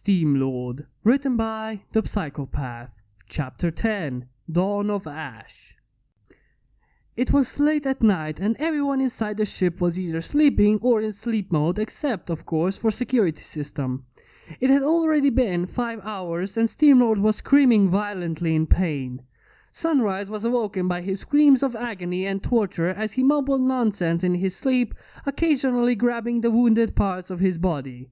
Steamlord, written by The Psychopath, Chapter 10, Dawn of Ash. It was late at night and everyone inside the ship was either sleeping or in sleep mode except, of course, for security system. It had already been 5 hours and Steamlord was screaming violently in pain. Sunrise was awoken by his screams of agony and torture as he mumbled nonsense in his sleep, occasionally grabbing the wounded parts of his body.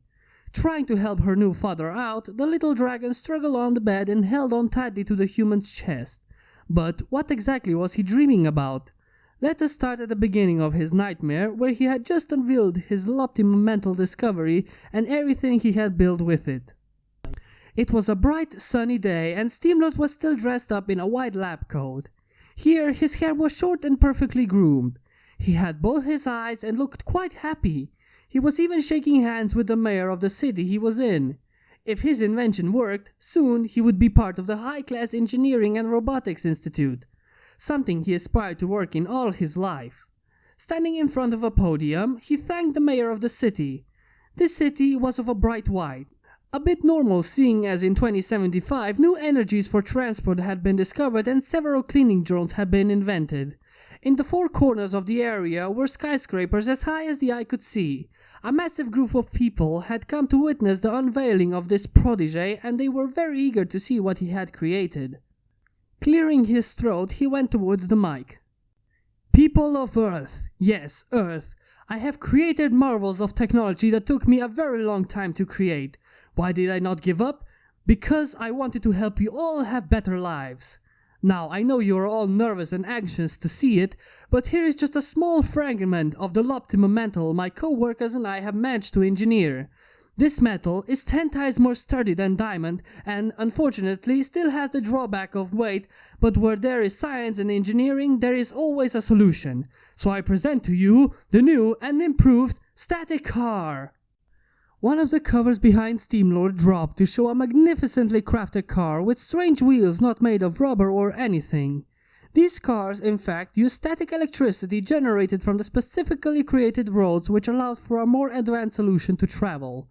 Trying to help her new father out, the little dragon struggled on the bed and held on tightly to the human's chest. But what exactly was he dreaming about? Let us start at the beginning of his nightmare, where he had just unveiled his optimum mental discovery and everything he had built with it. It was a bright, sunny day and Steamlord was still dressed up in a white lab coat. Here his hair was short and perfectly groomed. He had both his eyes and looked quite happy. He was even shaking hands with the mayor of the city he was in. If his invention worked, soon he would be part of the high-class Engineering and Robotics Institute, something he aspired to work in all his life. Standing in front of a podium, he thanked the mayor of the city. This city was of a bright white. A bit normal seeing as in 2075 new energies for transport had been discovered and several cleaning drones had been invented. In the four corners of the area were skyscrapers as high as the eye could see. A massive group of people had come to witness the unveiling of this protege and they were very eager to see what he had created. Clearing his throat, he went towards the mic. People of Earth, yes, Earth, I have created marvels of technology that took me a very long time to create. Why did I not give up? Because I wanted to help you all have better lives. Now, I know you are all nervous and anxious to see it, but here is just a small fragment of the optimum metal my co-workers and I have managed to engineer. This metal is 10 times more sturdy than diamond and, unfortunately, still has the drawback of weight, but where there is science and engineering, there is always a solution. So I present to you the new and improved static car. One of the covers behind Steamlord dropped to show a magnificently crafted car with strange wheels not made of rubber or anything. These cars, in fact, use static electricity generated from the specifically created roads which allowed for a more advanced solution to travel.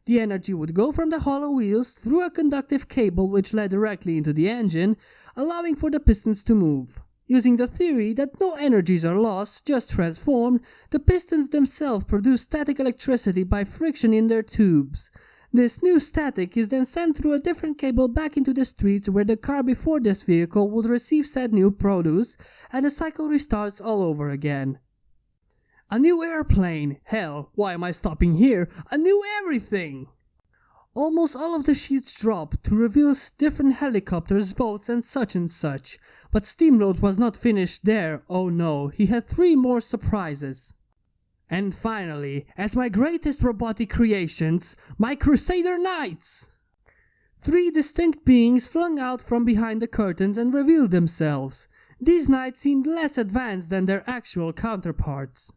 The energy would go from the hollow wheels through a conductive cable which led directly into the engine, allowing for the pistons to move. Using the theory that no energies are lost, just transformed, the pistons themselves produce static electricity by friction in their tubes. This new static is then sent through a different cable back into the streets where the car before this vehicle would receive said new produce, and the cycle restarts all over again. A new airplane! Hell, why am I stopping here? A new everything! Almost all of the sheets dropped to reveal different helicopters, boats and such, but Steamlord was not finished there, oh no, he had 3 more surprises. And finally, as my greatest robotic creations, my Crusader Knights! 3 distinct beings flung out from behind the curtains and revealed themselves. These knights seemed less advanced than their actual counterparts.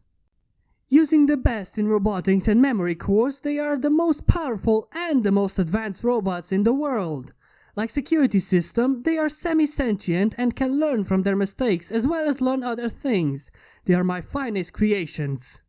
Using the best in robotics and memory cores, they are the most powerful and the most advanced robots in the world. Like security system, they are semi-sentient and can learn from their mistakes as well as learn other things. They are my finest creations.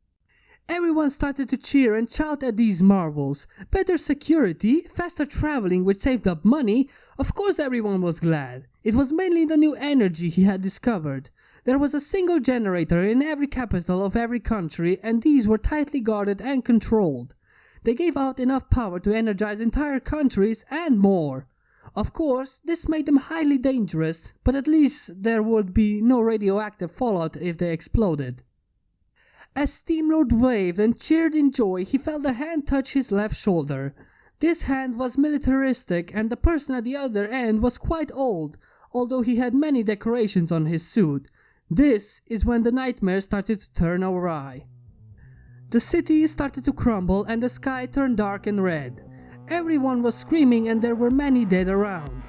Everyone started to cheer and shout at these marvels. Better security, faster traveling which saved up money, of course everyone was glad. It was mainly the new energy he had discovered. There was a single generator in every capital of every country and these were tightly guarded and controlled. They gave out enough power to energize entire countries and more. Of course, this made them highly dangerous, but at least there would be no radioactive fallout if they exploded. As Steamlord waved and cheered in joy, he felt a hand touch his left shoulder. This hand was militaristic and the person at the other end was quite old, although he had many decorations on his suit. This is when the nightmare started to turn awry. The city started to crumble and the sky turned dark and red. Everyone was screaming and there were many dead around.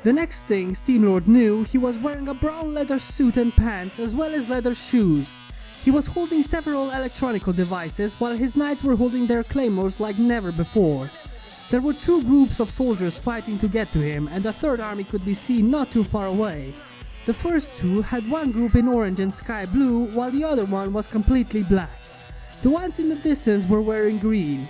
The next thing Steamlord knew, he was wearing a brown leather suit and pants as well as leather shoes. He was holding several electronic devices while his knights were holding their claymores like never before. There were 2 groups of soldiers fighting to get to him and a third army could be seen not too far away. The first 2 had one group in orange and sky blue while the other one was completely black. The ones in the distance were wearing green.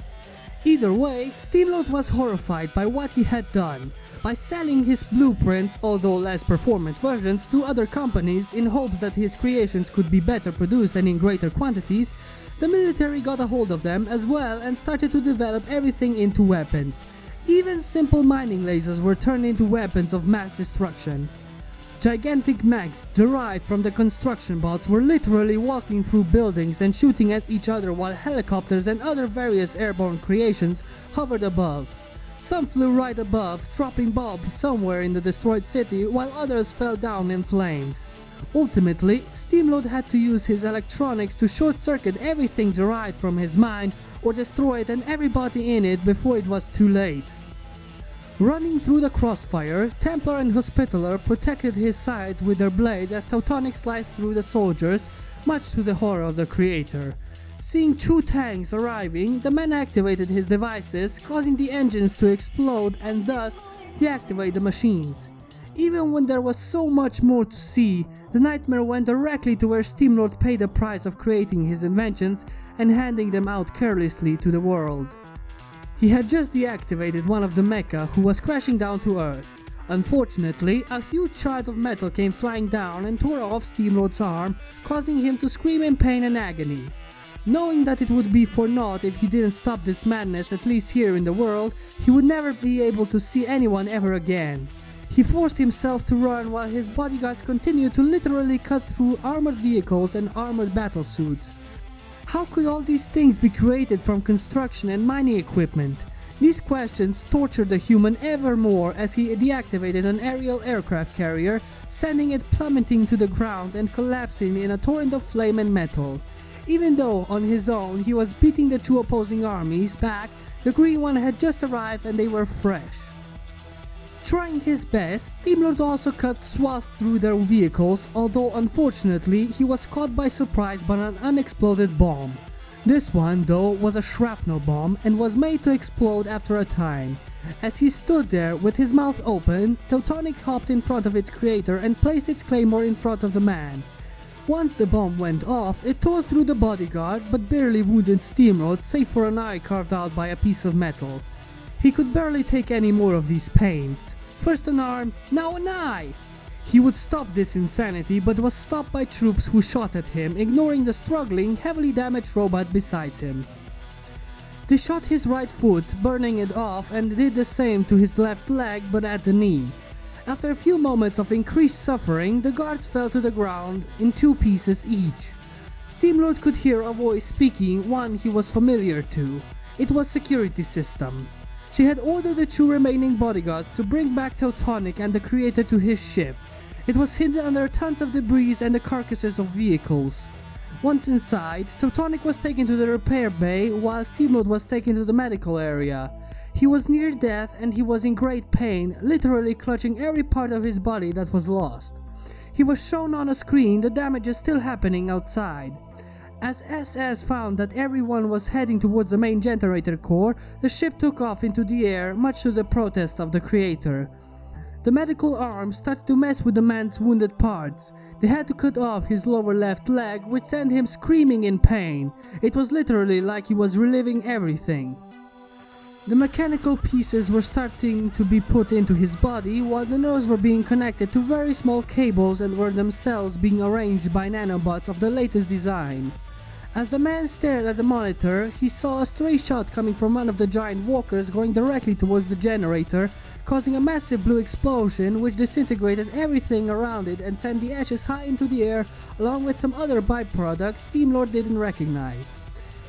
Either way, Steamlord was horrified by what he had done. By selling his blueprints, although less performant versions, to other companies in hopes that his creations could be better produced and in greater quantities, the military got a hold of them as well and started to develop everything into weapons. Even simple mining lasers were turned into weapons of mass destruction. Gigantic mechs derived from the construction bots were literally walking through buildings and shooting at each other while helicopters and other various airborne creations hovered above. Some flew right above, dropping bombs somewhere in the destroyed city, while others fell down in flames. Ultimately, Steamlord had to use his electronics to short-circuit everything derived from his mine or destroy it and everybody in it before it was too late. Running through the crossfire, Templar and Hospitaller protected his sides with their blades as Teutonic sliced through the soldiers, much to the horror of the creator. Seeing 2 tanks arriving, the man activated his devices, causing the engines to explode and thus deactivate the machines. Even when there was so much more to see, the nightmare went directly to where Steamlord paid the price of creating his inventions and handing them out carelessly to the world. He had just deactivated one of the mecha who was crashing down to Earth. Unfortunately, a huge shard of metal came flying down and tore off Steamlord's arm, causing him to scream in pain and agony. Knowing that it would be for naught if he didn't stop this madness, at least here in the world, he would never be able to see anyone ever again. He forced himself to run while his bodyguards continued to literally cut through armored vehicles and armored battlesuits. How could all these things be created from construction and mining equipment? These questions tortured the human ever more as he deactivated an aerial aircraft carrier, sending it plummeting to the ground and collapsing in a torrent of flame and metal. Even though on his own he was beating the 2 opposing armies back, the green one had just arrived and they were fresh. Trying his best, Steamlord also cut swaths through their vehicles, although unfortunately he was caught by surprise by an unexploded bomb. This one though was a shrapnel bomb and was made to explode after a time. As he stood there with his mouth open, Teutonic hopped in front of its creator and placed its claymore in front of the man. Once the bomb went off, it tore through the bodyguard but barely wounded Steamlord save for an eye carved out by a piece of metal. He could barely take any more of these pains. First an arm, now an eye! He would stop this insanity but was stopped by troops who shot at him, ignoring the struggling, heavily damaged robot beside him. They shot his right foot, burning it off, and did the same to his left leg but at the knee. After a few moments of increased suffering, the guards fell to the ground in 2 pieces each. Steamlord could hear a voice speaking, one he was familiar to. It was Security System. She had ordered the 2 remaining bodyguards to bring back Teutonic and the creator to his ship. It was hidden under tons of debris and the carcasses of vehicles. Once inside, Teutonic was taken to the repair bay while Steamlord was taken to the medical area. He was near death and he was in great pain, literally clutching every part of his body that was lost. He was shown on a screen the damages still happening outside. As SS found that everyone was heading towards the main generator core, the ship took off into the air, much to the protest of the creator. The medical arm started to mess with the man's wounded parts. They had to cut off his lower left leg, which sent him screaming in pain. It was literally like he was reliving everything. The mechanical pieces were starting to be put into his body, while the nerves were being connected to very small cables and were themselves being arranged by nanobots of the latest design. As the man stared at the monitor, he saw a stray shot coming from one of the giant walkers going directly towards the generator, causing a massive blue explosion which disintegrated everything around it and sent the ashes high into the air along with some other byproducts Steamlord didn't recognize.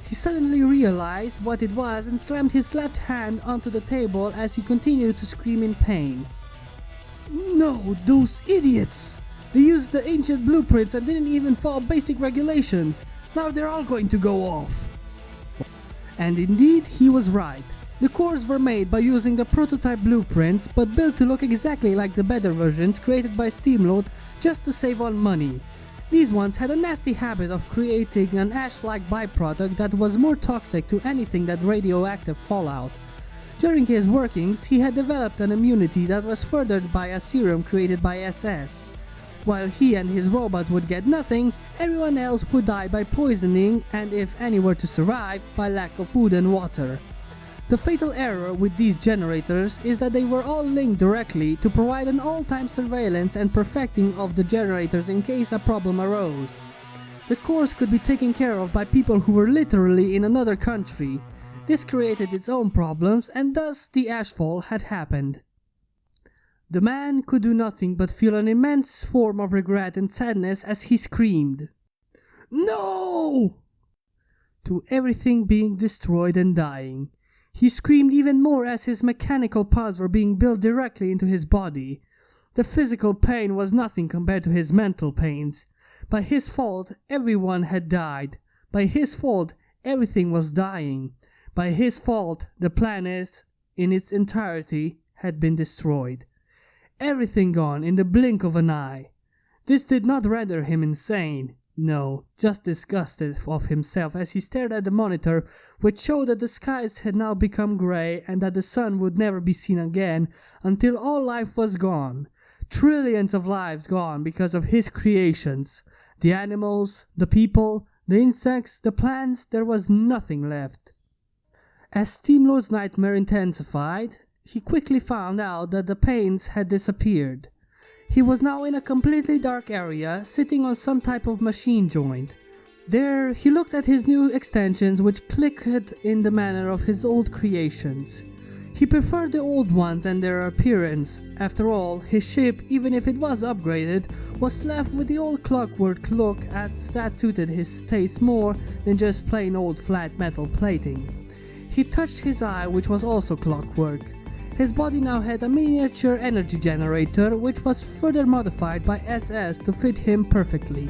He suddenly realized what it was and slammed his left hand onto the table as he continued to scream in pain. No, those idiots! They used the ancient blueprints and didn't even follow basic regulations. Now they're all going to go off. And indeed, he was right. The cores were made by using the prototype blueprints, but built to look exactly like the better versions created by Steamlord just to save on money. These ones had a nasty habit of creating an ash-like byproduct that was more toxic to anything than radioactive fallout. During his workings, he had developed an immunity that was furthered by a serum created by SS. While he and his robots would get nothing, everyone else would die by poisoning and, if any were to survive, by lack of food and water. The fatal error with these generators is that they were all linked directly to provide an all-time surveillance and perfecting of the generators in case a problem arose. The cores could be taken care of by people who were literally in another country. This created its own problems, and thus the ashfall had happened. The man could do nothing but feel an immense form of regret and sadness as he screamed, "No!" to everything being destroyed and dying. He screamed even more as his mechanical parts were being built directly into his body. The physical pain was nothing compared to his mental pains. By his fault, everyone had died. By his fault, everything was dying. By his fault, the planet in its entirety had been destroyed. Everything gone in the blink of an eye. This did not render him insane. No, just disgusted of himself as he stared at the monitor, which showed that the skies had now become grey and that the sun would never be seen again until all life was gone. Trillions of lives gone because of his creations. The animals, the people, the insects, the plants, there was nothing left. As Steamlord's nightmare intensified, he quickly found out that the pains had disappeared. He was now in a completely dark area, sitting on some type of machine joint. There, he looked at his new extensions, which clicked in the manner of his old creations. He preferred the old ones and their appearance. After all, his ship, even if it was upgraded, was left with the old clockwork look as that suited his taste more than just plain old flat metal plating. He touched his eye, which was also clockwork. His body now had a miniature energy generator, which was further modified by SS to fit him perfectly.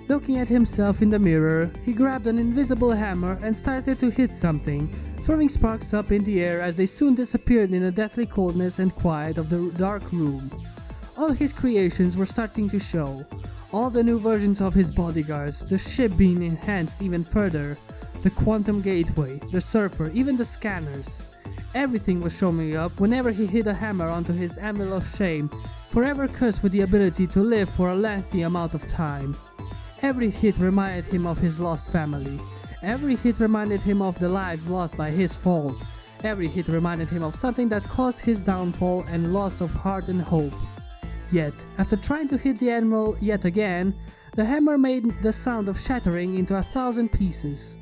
Looking at himself in the mirror, he grabbed an invisible hammer and started to hit something, throwing sparks up in the air as they soon disappeared in the deathly coldness and quiet of the dark room. All his creations were starting to show. All the new versions of his bodyguards, the ship being enhanced even further, the quantum gateway, the surfer, even the scanners. Everything was showing up whenever he hit a hammer onto his anvil of shame, forever cursed with the ability to live for a lengthy amount of time. Every hit reminded him of his lost family. Every hit reminded him of the lives lost by his fault. Every hit reminded him of something that caused his downfall and loss of heart and hope. Yet, after trying to hit the anvil yet again, the hammer made the sound of shattering into 1,000 pieces.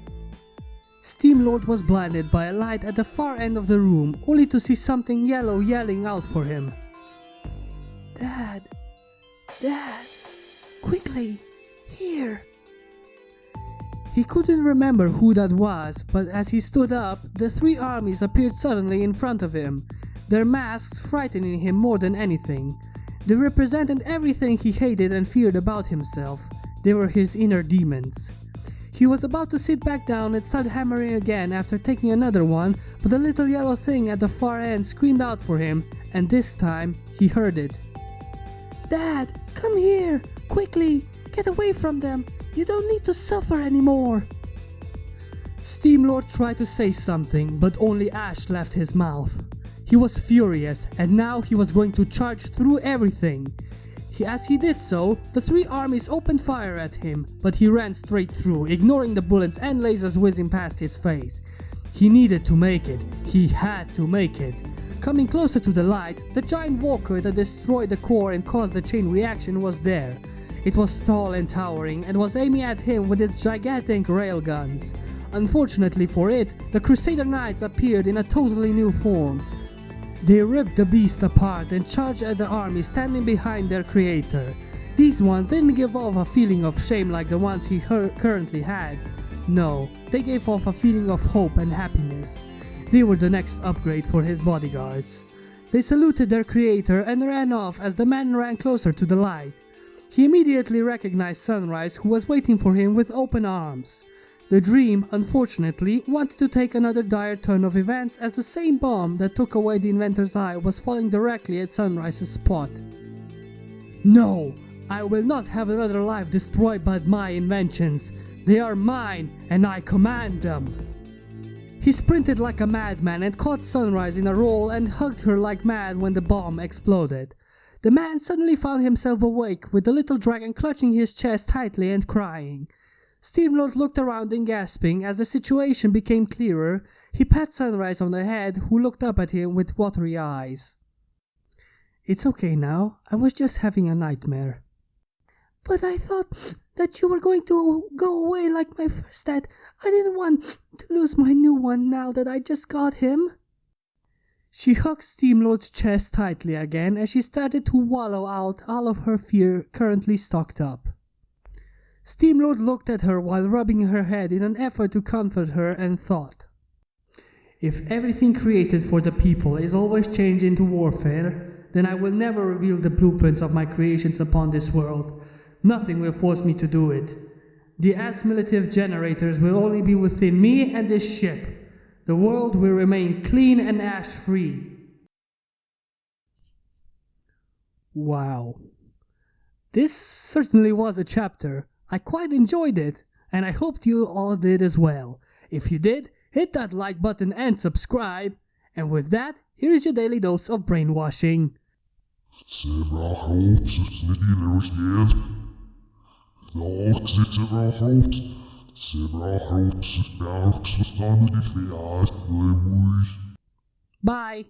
Steamlord was blinded by a light at the far end of the room, only to see something yellow yelling out for him. "Dad! Dad! Quickly! Here!" He couldn't remember who that was, but as he stood up, the three armies appeared suddenly in front of him, their masks frightening him more than anything. They represented everything he hated and feared about himself. They were his inner demons. He was about to sit back down and start hammering again after taking another one, but the little yellow thing at the far end screamed out for him, and this time he heard it. "Dad, come here! Quickly! Get away from them! You don't need to suffer anymore!" Steamlord tried to say something, but only ash left his mouth. He was furious, and now he was going to charge through everything. As he did so, the three armies opened fire at him, but he ran straight through, ignoring the bullets and lasers whizzing past his face. He needed to make it. He had to make it. Coming closer to the light, the giant walker that destroyed the core and caused the chain reaction was there. It was tall and towering and was aiming at him with its gigantic railguns. Unfortunately for it, the Crusader Knights appeared in a totally new form. They ripped the beast apart and charged at the army standing behind their creator. These ones didn't give off a feeling of shame like the ones he currently had. No, they gave off a feeling of hope and happiness. They were the next upgrade for his bodyguards. They saluted their creator and ran off as the man ran closer to the light. He immediately recognized Sunrise, who was waiting for him with open arms. The dream, unfortunately, wanted to take another dire turn of events as the same bomb that took away the inventor's eye was falling directly at Sunrise's spot. "No! I will not have another life destroyed by my inventions. They are mine, and I command them." He sprinted like a madman and caught Sunrise in a roll and hugged her like mad when the bomb exploded. The man suddenly found himself awake with the little dragon clutching his chest tightly and crying. Steamlord looked around and gasping. As the situation became clearer, he pat Sunrise on the head, who looked up at him with watery eyes. "It's okay now. I was just having a nightmare." "But I thought that you were going to go away like my first dad. I didn't want to lose my new one now that I just got him." She hugged Steamlord's chest tightly again as she started to wallow out all of her fear currently stocked up. Steamlord looked at her while rubbing her head in an effort to comfort her and thought, "If everything created for the people is always changed into warfare, then I will never reveal the blueprints of my creations upon this world. Nothing will force me to do it. The assimilative generators will only be within me and this ship. The world will remain clean and ash-free." Wow. This certainly was a chapter. I quite enjoyed it, and I hoped you all did as well. If you did, hit that like button and subscribe. And with that, here is your daily dose of brainwashing. Bye.